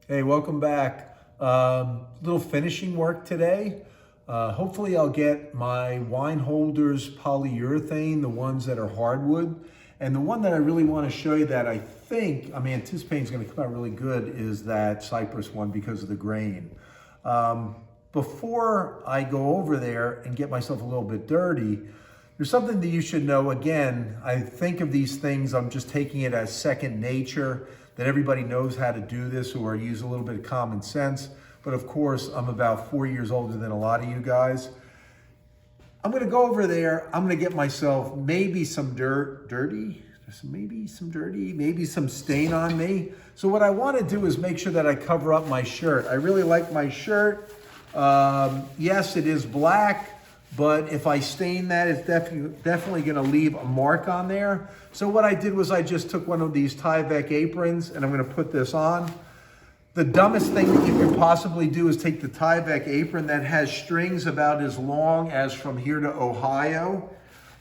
Hey, welcome back. Little finishing work today. Hopefully I'll get my wine holders polyurethane, the ones that are hardwood. And the one that I really want to show you that I'm anticipating is going to come out really good is that Cypress one because of the grain. Before I go over there and get myself a little bit dirty, there's something that you should know. Again, I think of these things, I'm just taking it as second nature, that everybody knows how to do this or use a little bit of common sense. But of course, I'm about 4 years older than a lot of you guys. I'm gonna go over there, I'm gonna get myself maybe some maybe some stain on me. So what I wanna do is make sure that I cover up my shirt. I really like my shirt. Yes, it is black, but if I stain that, it's definitely gonna leave a mark on there. So what I did was I just took one of these Tyvek aprons and I'm gonna put this on. The dumbest thing that you could possibly do is take the Tyvek apron that has strings about as long as from here to Ohio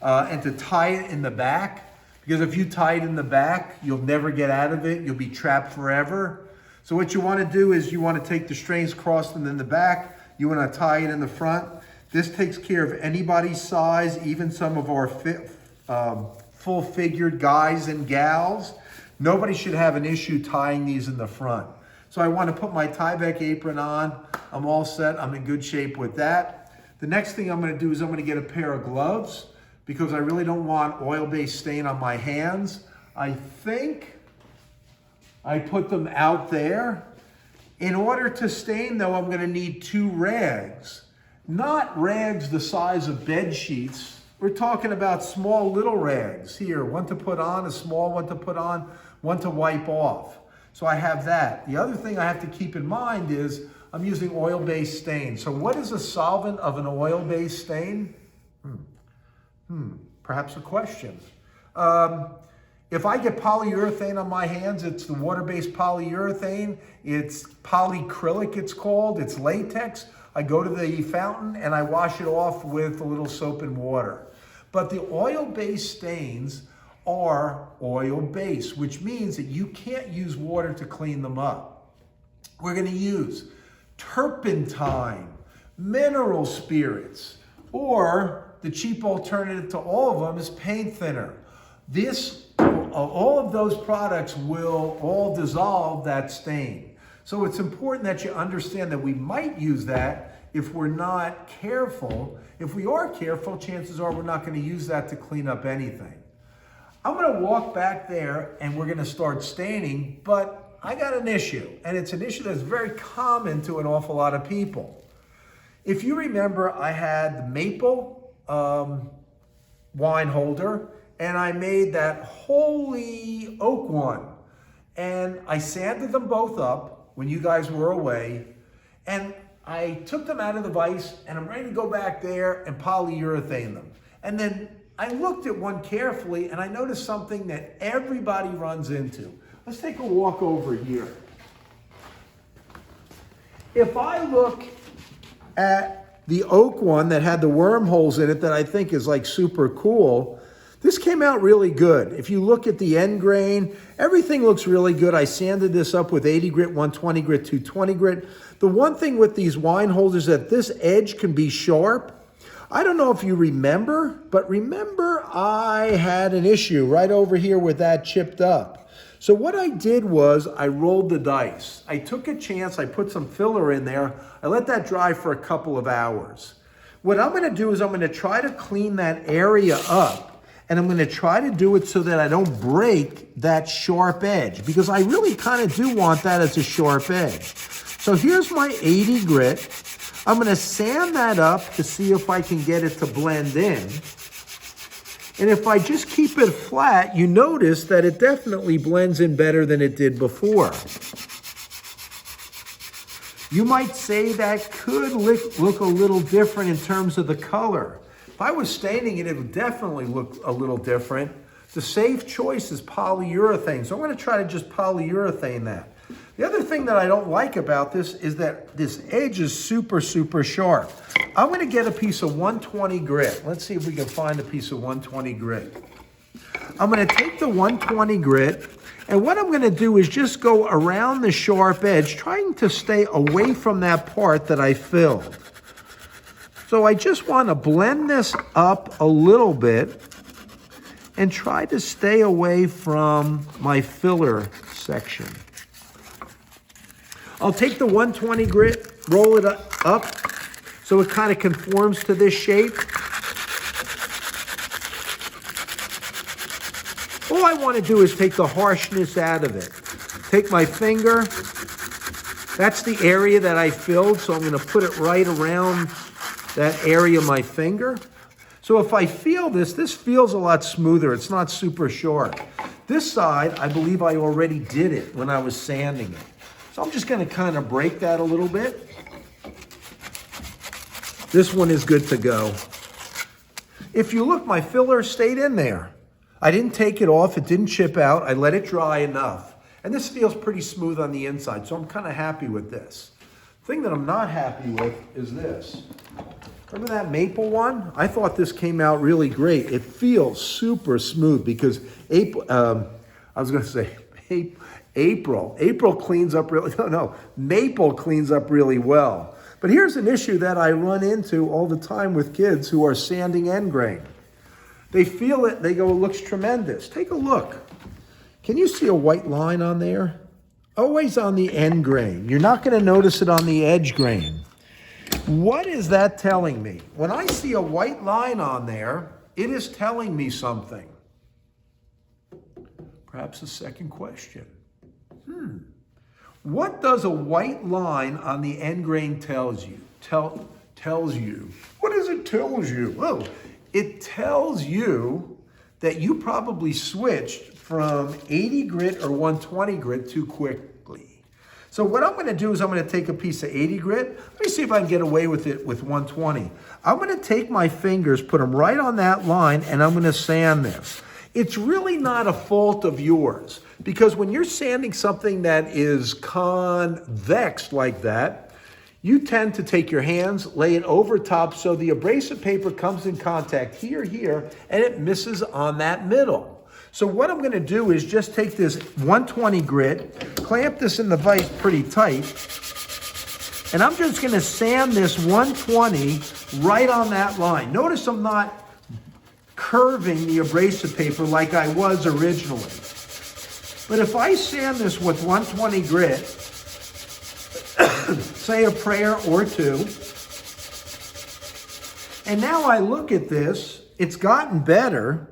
and to tie it in the back. Because if you tie it in the back, you'll never get out of it. You'll be trapped forever. So what you wanna do is you wanna take the strings, cross them in the back. You wanna tie it in the front. This takes care of anybody's size, even some of our full-figured guys and gals. Nobody should have an issue tying these in the front. So I want to put my Tyvek apron on. I'm all set. I'm in good shape with that. The next thing I'm going to do is I'm going to get a pair of gloves because I really don't want oil-based stain on my hands. I think I put them out there. In order to stain, though, I'm going to need 2 rags. Not rags the size of bed sheets. We're talking about small little rags here. One to put on, a small one to put on, one to wipe off. So I have that. The other thing I have to keep in mind is I'm using oil-based stain. So what is a solvent of an oil-based stain? Perhaps a question. If I get polyurethane on my hands, it's the water-based polyurethane. It's polyacrylic, it's called. It's latex. I go to the fountain and I wash it off with a little soap and water. But the oil-based stains are oil-based, which means that you can't use water to clean them up. We're going to use turpentine, mineral spirits, or the cheap alternative to all of them is paint thinner. All of those products will all dissolve that stain. So it's important that you understand that we might use that if we're not careful. If we are careful, chances are we're not going to use that to clean up anything. I'm going to walk back there and we're going to start staining, but I got an issue, and it's an issue that's very common to an awful lot of people. If you remember, I had the maple wine holder, and I made that holy oak one, and I sanded them both up when you guys were away, and I took them out of the vise, and I'm ready to go back there and polyurethane them. And then I looked at one carefully, and I noticed something that everybody runs into. Let's take a walk over here. If I look at the oak one that had the wormholes in it that I think is like super cool, this came out really good. If you look at the end grain, everything looks really good. I sanded this up with 80 grit, 120 grit, 220 grit. The one thing with these wine holders is that this edge can be sharp. I don't know if you remember, but remember I had an issue right over here with that chipped up. So what I did was I rolled the dice. I took a chance, I put some filler in there. I let that dry for a couple of hours. What I'm gonna do is I'm gonna try to clean that area up, and I'm going to try to do it so that I don't break that sharp edge, because I really kind of do want that as a sharp edge. So here's my 80 grit. I'm going to sand that up to see if I can get it to blend in. And if I just keep it flat, you notice that it definitely blends in better than it did before. You might say that could look a little different in terms of the color. If I was staining it, it would definitely look a little different. The safe choice is polyurethane, so I'm going to try to just polyurethane that. The other thing that I don't like about this is that this edge is super, super sharp. I'm going to get a piece of 120 grit. Let's see if we can find a piece of 120 grit. I'm going to take the 120 grit And what I'm going to do is just go around the sharp edge, trying to stay away from that part that I filled. So I just want to blend this up a little bit and try to stay away from my filler section. I'll take the 120 grit, roll it up so it kind of conforms to this shape. All I want to do is take the harshness out of it. Take my finger. That's the area that I filled, so I'm going to put it right around that area of my finger. So if I feel this feels a lot smoother. It's not super sharp. This side, I believe I already did it when I was sanding it. So I'm just going to kind of break that a little bit. This one is good to go. If you look, my filler stayed in there. I didn't take it off. It didn't chip out. I let it dry enough. And this feels pretty smooth on the inside, so I'm kind of happy with this. The thing that I'm not happy with is this. Remember that maple one? I thought this came out really great. It feels super smooth because April cleans up really, maple cleans up really well. But here's an issue that I run into all the time with kids who are sanding end grain. They feel it, they go, it looks tremendous. Take a look. Can you see a white line on there? Always on the end grain. You're not going to notice it on the edge grain. What is that telling me? When I see a white line on there, it is telling me something. Perhaps a second question. What does a white line on the end grain tells you? Tells you. What does it tell you? Well, it tells you that you probably switched from 80 grit or 120 grit too quickly. So what I'm going to do is I'm going to take a piece of 80 grit. Let me see if I can get away with it with 120. I'm going to take my fingers, put them right on that line, and I'm going to sand this. It's really not a fault of yours, because when you're sanding something that is convex like that, you tend to take your hands, lay it over top so the abrasive paper comes in contact here, and it misses on that middle. So what I'm going to do is just take this 120 grit, clamp this in the vise pretty tight, and I'm just going to sand this 120 right on that line. Notice I'm not curving the abrasive paper like I was originally. But if I sand this with 120 grit, say a prayer or two, and now I look at this, it's gotten better.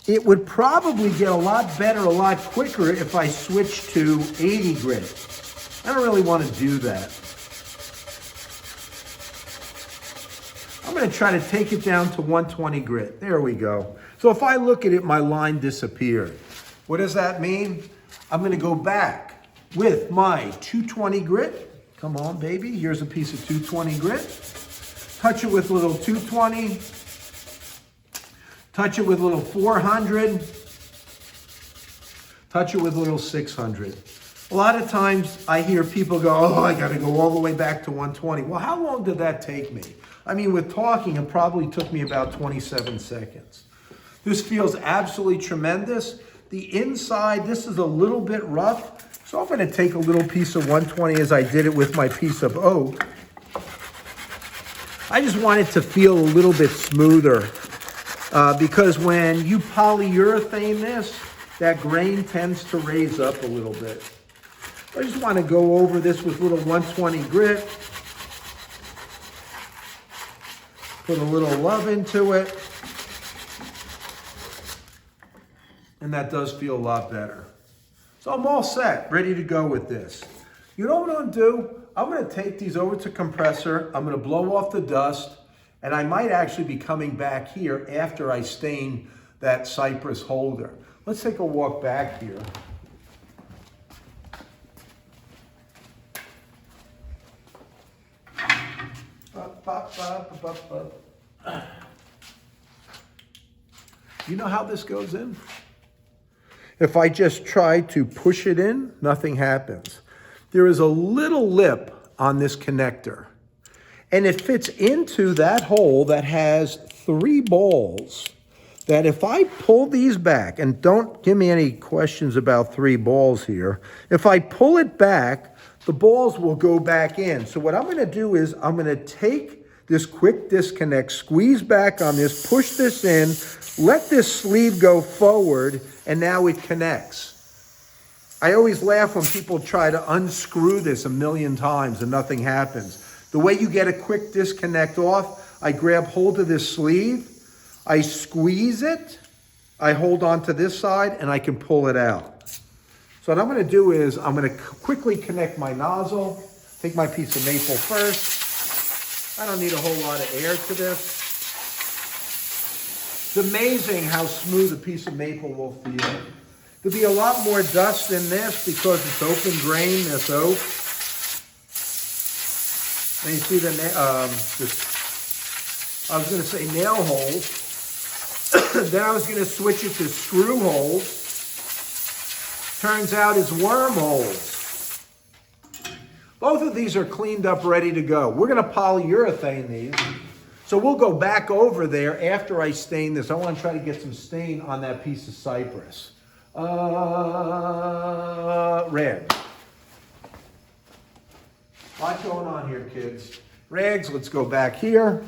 It would probably get a lot better, a lot quicker if I switched to 80 grit. I don't really want to do that. I'm going to try to take it down to 120 grit. There we go. So if I look at it, my line disappeared. What does that mean? I'm going to go back with my 220 grit. Come on, baby. Here's a piece of 220 grit. Touch it with a little 220. Touch it with a little 400. Touch it with a little 600. A lot of times I hear people go, oh, I got to go all the way back to 120. Well, how long did that take me? I mean, with talking, it probably took me about 27 seconds. This feels absolutely tremendous. The inside, this is a little bit rough. So I'm going to take a little piece of 120 as I did it with my piece of oak. I just want it to feel a little bit smoother because when you polyurethane this, that grain tends to raise up a little bit. I just want to go over this with a little 120 grit. Put a little love into it. And that does feel a lot better. So I'm all set, ready to go with this. You know what I'm going to do? I'm going to take these over to compressor. I'm going to blow off the dust. And I might actually be coming back here after I stain that cypress holder. Let's take a walk back here. You know how this goes in? If I just try to push it in, nothing happens. There is a little lip on this connector, and it fits into that hole that has 3 balls that if I pull these back, and don't give me any questions about 3 balls here, if I pull it back, the balls will go back in. So what I'm going to do is I'm going to take this quick disconnect, squeeze back on this, push this in, let this sleeve go forward, and now it connects. I always laugh when people try to unscrew this 1,000,000 times and nothing happens. The way you get a quick disconnect off, I grab hold of this sleeve, I squeeze it, I hold on to this side, and I can pull it out. So what I'm going to do is I'm going to quickly connect my nozzle, take my piece of maple first. I don't need a whole lot of air to this. It's amazing how smooth a piece of maple will feel. There'll be a lot more dust in this because it's open grain, this oak. And you see I was going to say nail holes. Then I was going to switch it to screw holes. Turns out it's worm holes. Both of these are cleaned up, ready to go. We're going to polyurethane these. So we'll go back over there after I stain this. I want to try to get some stain on that piece of cypress. Red. A lot going on here, kids. Rags, let's go back here.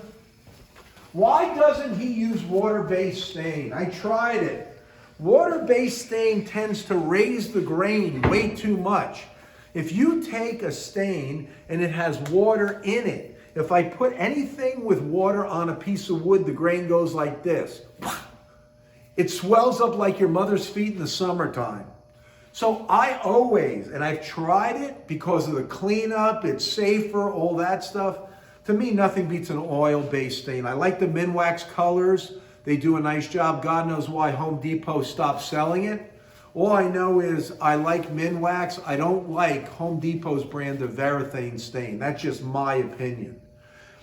Why doesn't he use water-based stain? I tried it. Water-based stain tends to raise the grain way too much. If you take a stain and it has water in it, if I put anything with water on a piece of wood, the grain goes like this. It swells up like your mother's feet in the summertime. So I always, and I've tried it because of the cleanup, it's safer, all that stuff. To me, nothing beats an oil-based stain. I like the Minwax colors. They do a nice job. God knows why Home Depot stopped selling it. All I know is I like Minwax. I don't like Home Depot's brand of Varathane stain. That's just my opinion.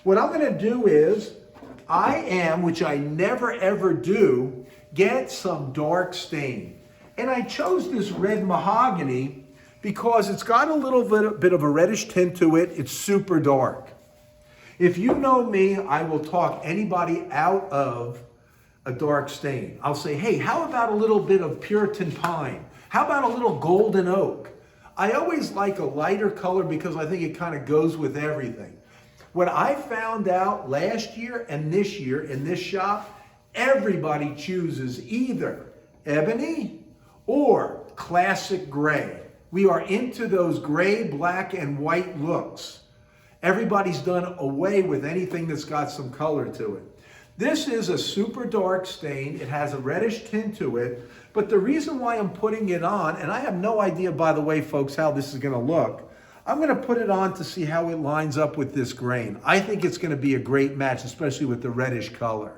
What I'm going to do is, which I never ever do, get some dark stain. And I chose this red mahogany because it's got a little bit of a reddish tint to it. It's super dark. If you know me, I will talk anybody out of a dark stain. I'll say, hey, how about a little bit of Puritan pine? How about a little golden oak? I always like a lighter color because I think it kind of goes with everything. What I found out last year and this year in this shop, everybody chooses either ebony or classic gray. We are into those gray, black, and white looks. Everybody's done away with anything that's got some color to it. This is a super dark stain. It has a reddish tint to it. But the reason why I'm putting it on, and I have no idea, by the way, folks, how this is going to look. I'm going to put it on to see how it lines up with this grain. I think it's going to be a great match, especially with the reddish color.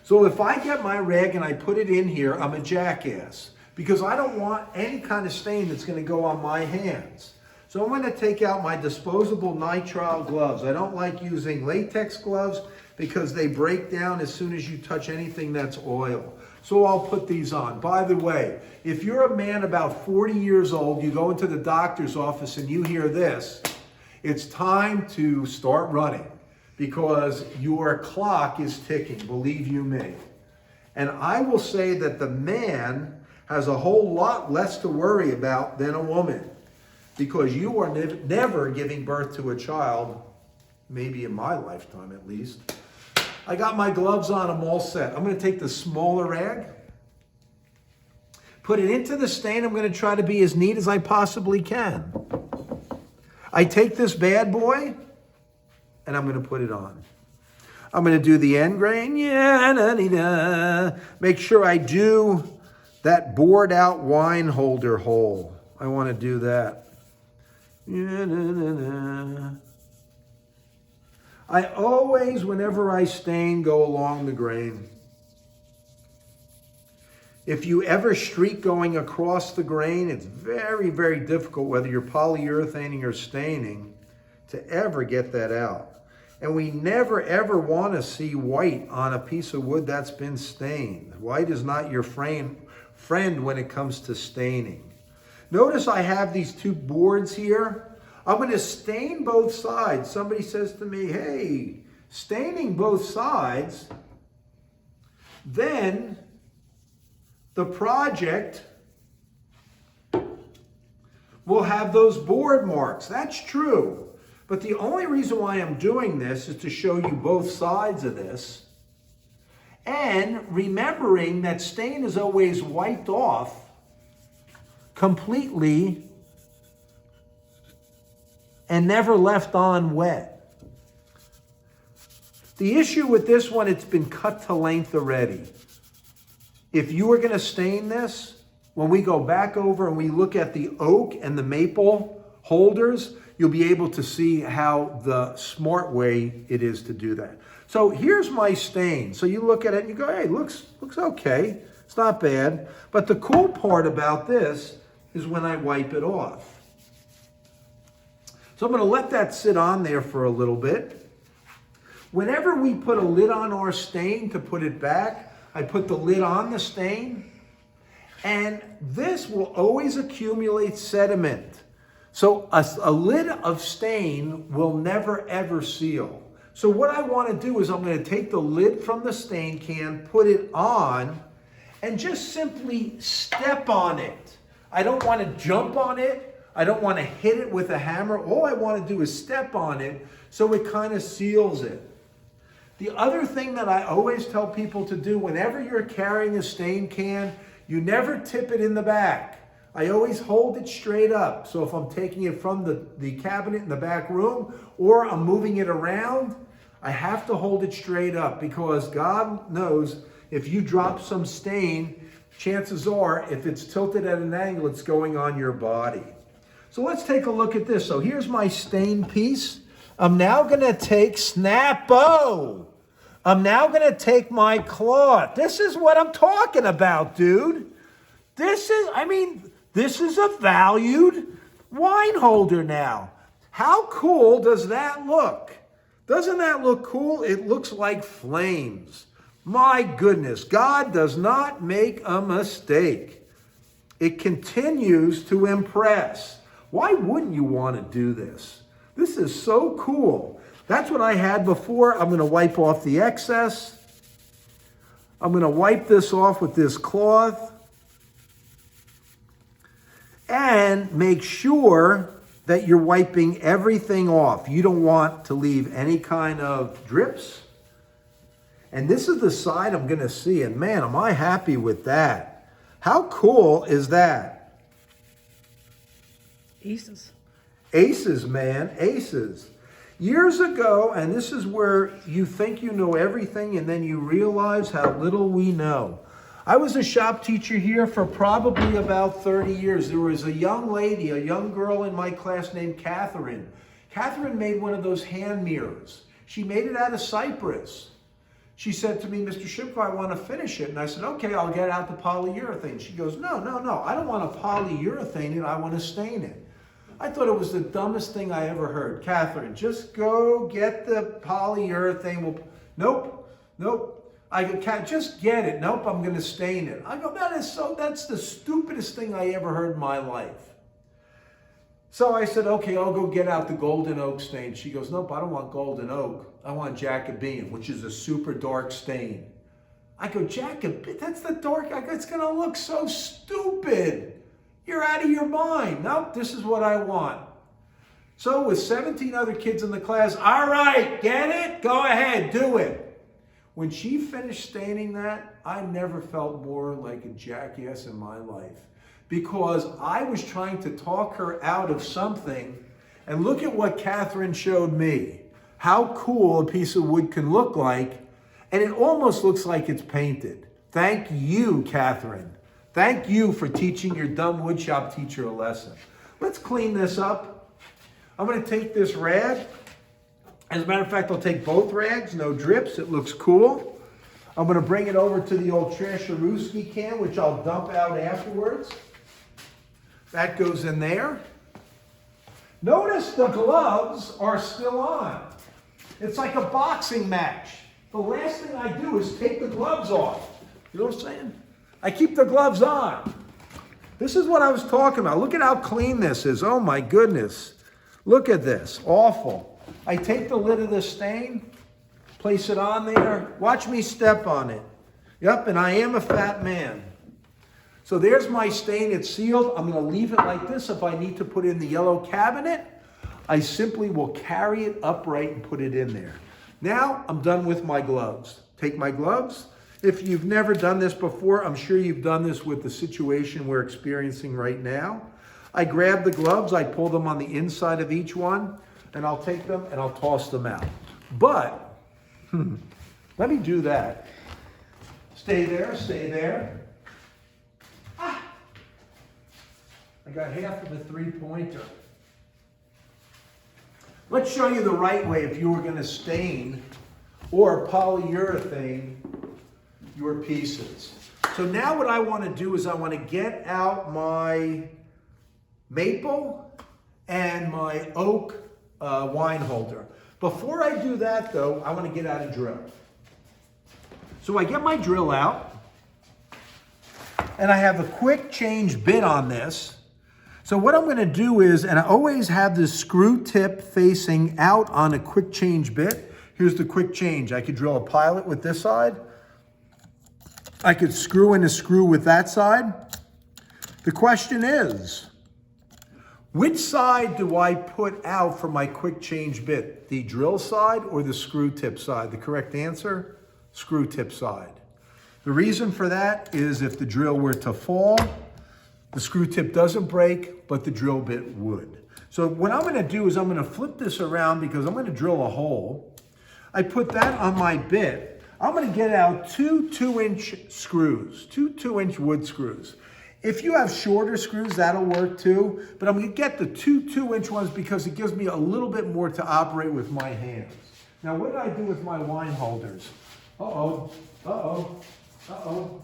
So if I get my rag and I put it in here, I'm a jackass. Because I don't want any kind of stain that's going to go on my hands. So I'm going to take out my disposable nitrile gloves. I don't like using latex gloves because they break down as soon as you touch anything that's oil. So I'll put these on. By the way, if you're a man about 40 years old, you go into the doctor's office and you hear this, it's time to start running because your clock is ticking, believe you me. And I will say that the man has a whole lot less to worry about than a woman. Because you are never giving birth to a child, maybe in my lifetime at least. I got my gloves on, I'm all set. I'm going to take the smaller rag, put it into the stain. I'm going to try to be as neat as I possibly can. I take this bad boy, and I'm going to put it on. I'm going to do the end grain. Make sure I do that bored out wine holder hole. I want to do that. I always, whenever I stain, go along the grain. If you ever streak going across the grain, it's very, very difficult, whether you're polyurethaning or staining, to ever get that out. And we never, ever want to see white on a piece of wood that's been stained. White is not your friend when it comes to staining. Notice I have these 2 boards here. I'm going to stain both sides. Somebody says to me, hey, staining both sides, then the project will have those board marks. That's true. But the only reason why I'm doing this is to show you both sides of this. And remembering that stain is always wiped off completely and never left on wet. The issue with this one, it's been cut to length already. If you were going to stain this, when we go back over and we look at the oak and the maple holders, you'll be able to see how the smart way it is to do that. So here's my stain. So you look at it and you go, hey, looks okay. It's not bad. But the cool part about this is when I wipe it off. So I'm going to let that sit on there for a little bit. Whenever we put a lid on our stain to put it back, I put the lid on the stain, and this will always accumulate sediment. So a lid of stain will never ever seal. So what I want to do is I'm going to take the lid from the stain can, put it on, and just simply step on it. I don't want to jump on it. I don't want to hit it with a hammer. All I want to do is step on it so it kind of seals it. The other thing that I always tell people to do whenever you're carrying a stain can, you never tip it in the back. I always hold it straight up. So if I'm taking it from the cabinet in the back room or I'm moving it around, I have to hold it straight up because God knows if you drop some stain, chances are if it's tilted at an angle, it's going on your body. So let's take a look at this. So here's my stain piece. I'm now going to take Snap-O. I'm now going to take my cloth. This is what I'm talking about, dude. This is a valued wine holder now. How cool does that look? Doesn't that look cool? It looks like flames. My goodness, God does not make a mistake. It continues to impress. Why wouldn't you want to do this? This is so cool. That's what I had before. I'm going to wipe off the excess. I'm going to wipe this off with this cloth. And make sure that you're wiping everything off. You don't want to leave any kind of drips. And this is the side I'm going to see. And man, am I happy with that. How cool is that? Aces. Aces, man, aces. Years ago, and this is where you think you know everything and then you realize how little we know. I was a shop teacher here for probably about 30 years. There was a young lady, a young girl in my class named Catherine. Catherine made one of those hand mirrors. She made it out of cypress. She said to me, Mr. Shipko, I want to finish it. And I said, okay, I'll get out the polyurethane. She goes, no, I don't want to polyurethane it. I want to stain it. I thought it was the dumbest thing I ever heard. Catherine, just go get the polyurethane. Nope. I go, Cat, just get it. Nope, I'm going to stain it. I go, that's the stupidest thing I ever heard in my life. So I said, okay, I'll go get out the golden oak stain. She goes, nope, I don't want golden oak. I want Jacobean, which is a super dark stain. I go, Jacobean, that's the dark, it's going to look so stupid. You're out of your mind. Nope, this is what I want. So with 17 other kids in the class, all right, get it? Go ahead, do it. When she finished staining that, I never felt more like a jackass in my life because I was trying to talk her out of something. And look at what Catherine showed me. How cool a piece of wood can look like. And it almost looks like it's painted. Thank you, Catherine. Thank you for teaching your dumb woodshop teacher a lesson. Let's clean this up. I'm going to take this rag. As a matter of fact, I'll take both rags, no drips. It looks cool. I'm going to bring it over to the old Trasharooski can, which I'll dump out afterwards. That goes in there. Notice the gloves are still on. It's like a boxing match. The last thing I do is take the gloves off. You know what I'm saying? I keep the gloves on. This is what I was talking about. Look at how clean this is. Oh my goodness. Look at this. Awful. I take the lid of the stain, place it on there. Watch me step on it. Yep, and I am a fat man. So there's my stain, it's sealed. I'm gonna leave it like this. If I need to put it in the yellow cabinet, I simply will carry it upright and put it in there. Now I'm done with my gloves. Take my gloves. If you've never done this before, I'm sure you've done this with the situation we're experiencing right now. I grab the gloves, I pull them on the inside of each one, and I'll take them and I'll toss them out. But, let me do that. Stay there, stay there. Ah! I got half of a three-pointer. Let's show you the right way if you were going to stain or polyurethane your pieces. So now what I want to do is I want to get out my maple and my oak wine holder. Before I do that though, I want to get out a drill. So I get my drill out and I have a quick change bit on this. So what I'm going to do is, and I always have this screw tip facing out on a quick change bit. Here's the quick change. I could drill a pilot with this side. I could screw in a screw with that side. The question is, which side do I put out for my quick change bit? The drill side or the screw tip side? The correct answer, screw tip side. The reason for that is if the drill were to fall, the screw tip doesn't break, but the drill bit would. So what I'm gonna do is I'm gonna flip this around because I'm gonna drill a hole. I put that on my bit. I'm gonna get out two 2-inch screws, two 2-inch wood screws. If you have shorter screws, that'll work too, but I'm gonna get the two 2-inch ones because it gives me a little bit more to operate with my hands. Now, what did I do with my wine holders? Uh-oh, uh-oh, uh-oh.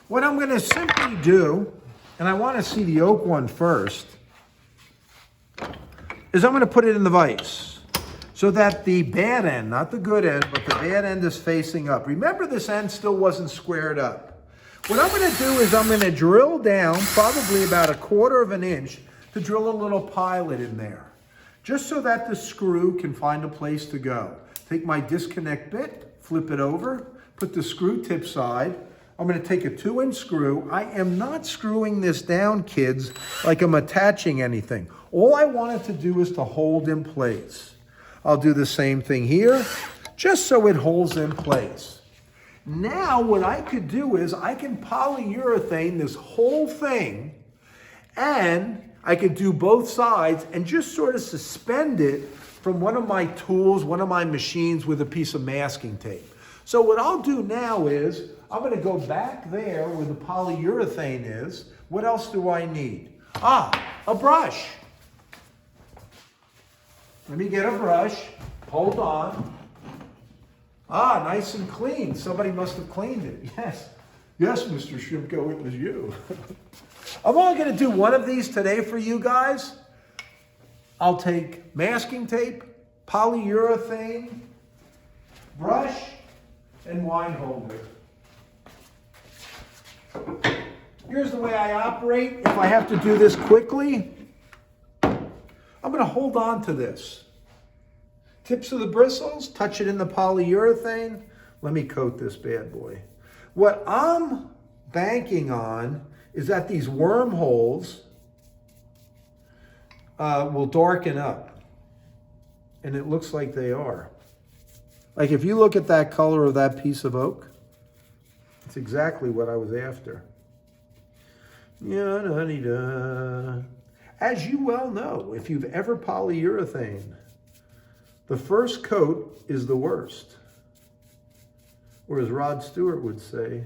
What I'm gonna simply do, and I wanna see the oak one first, is I'm gonna put it in the vise so that the bad end, not the good end, but the bad end is facing up. Remember, this end still wasn't squared up. What I'm gonna do is I'm gonna drill down probably about 1/4 of an inch to drill a little pilot in there, just so that the screw can find a place to go. Take my disconnect bit, flip it over, put the screw tip side. I'm gonna take a 2-inch screw. I am not screwing this down, kids, like I'm attaching anything. All I wanted to do is to hold in place. I'll do the same thing here, just so it holds in place. Now what I could do is I can polyurethane this whole thing, and I could do both sides and just sort of suspend it from one of my tools, one of my machines with a piece of masking tape. So what I'll do now is I'm gonna go back there where the polyurethane is. What else do I need? A brush. Let me get a brush. Hold on. Nice and clean. Somebody must have cleaned it. Yes. Yes, Mr. Shimko, it was you. I'm only going to do one of these today for you guys. I'll take masking tape, polyurethane, brush, and wine holder. Here's the way I operate. If I have to do this quickly, I'm going to hold on to this. Tips of the bristles, touch it in the polyurethane. Let me coat this bad boy. What I'm banking on is that these wormholes will darken up. And it looks like they are. Like if you look at that color of that piece of oak, it's exactly what I was after. Yeah-da-dee-da. As you well know, if you've ever polyurethane, the first coat is the worst. Or as Rod Stewart would say,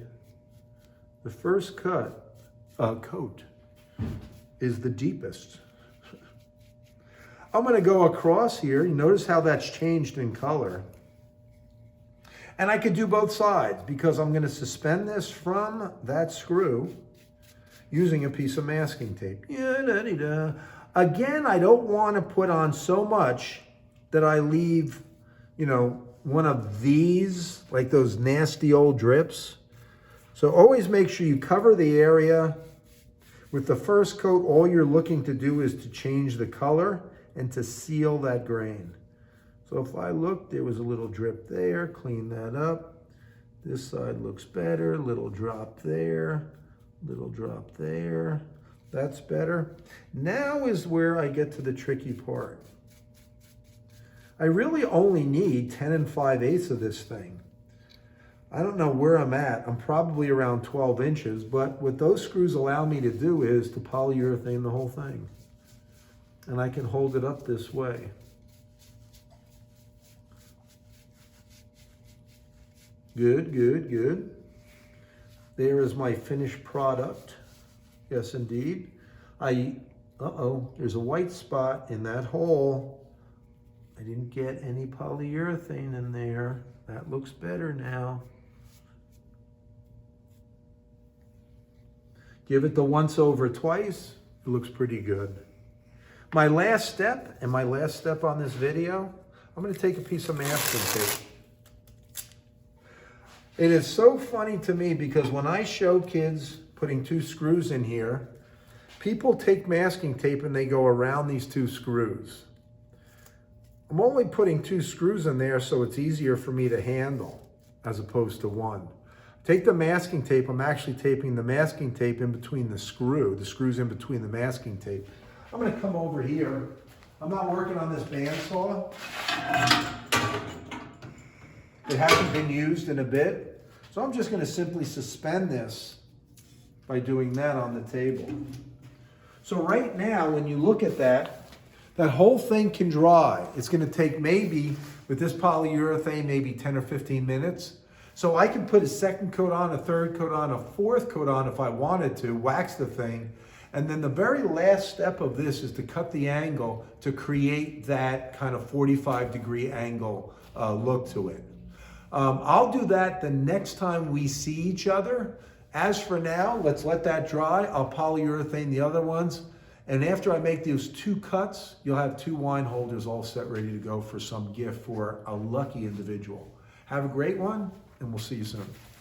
the first coat is the deepest. I'm going to go across here. You notice how that's changed in color. And I could do both sides because I'm going to suspend this from that screw using a piece of masking tape. Again, I don't want to put on so much that I leave, one of these, like those nasty old drips. So always make sure you cover the area. With the first coat, all you're looking to do is to change the color and to seal that grain. So if I look, there was a little drip there, clean that up. This side looks better, little drop there, little drop there. That's better. Now is where I get to the tricky part. I really only need 10 5/8 of this thing. I don't know where I'm at. I'm probably around 12 inches, but what those screws allow me to do is to polyurethane the whole thing. And I can hold it up this way. Good, good, good. There is my finished product. Yes, indeed. There's a white spot in that hole. I didn't get any polyurethane in there. That looks better now. Give it the once over twice. It looks pretty good. My last step on this video, I'm going to take a piece of masking tape. It is so funny to me because when I show kids putting 2 screws in here, people take masking tape and they go around these 2 screws. I'm only putting 2 screws in there so it's easier for me to handle as opposed to 1. Take the masking tape, I'm actually taping the masking tape in between the screws in between the masking tape. I'm gonna come over here. I'm not working on this bandsaw. It hasn't been used in a bit. So I'm just gonna simply suspend this by doing that on the table. So right now, when you look at that whole thing can dry. It's gonna take maybe, with this polyurethane, maybe 10 or 15 minutes. So I can put a second coat on, a third coat on, a fourth coat on if I wanted to, wax the thing. And then the very last step of this is to cut the angle to create that kind of 45-degree angle look to it. I'll do that the next time we see each other. As for now, let's let that dry. I'll polyurethane the other ones. And after I make those 2 cuts, you'll have 2 wine holders all set ready to go for some gift for a lucky individual. Have a great one, and we'll see you soon.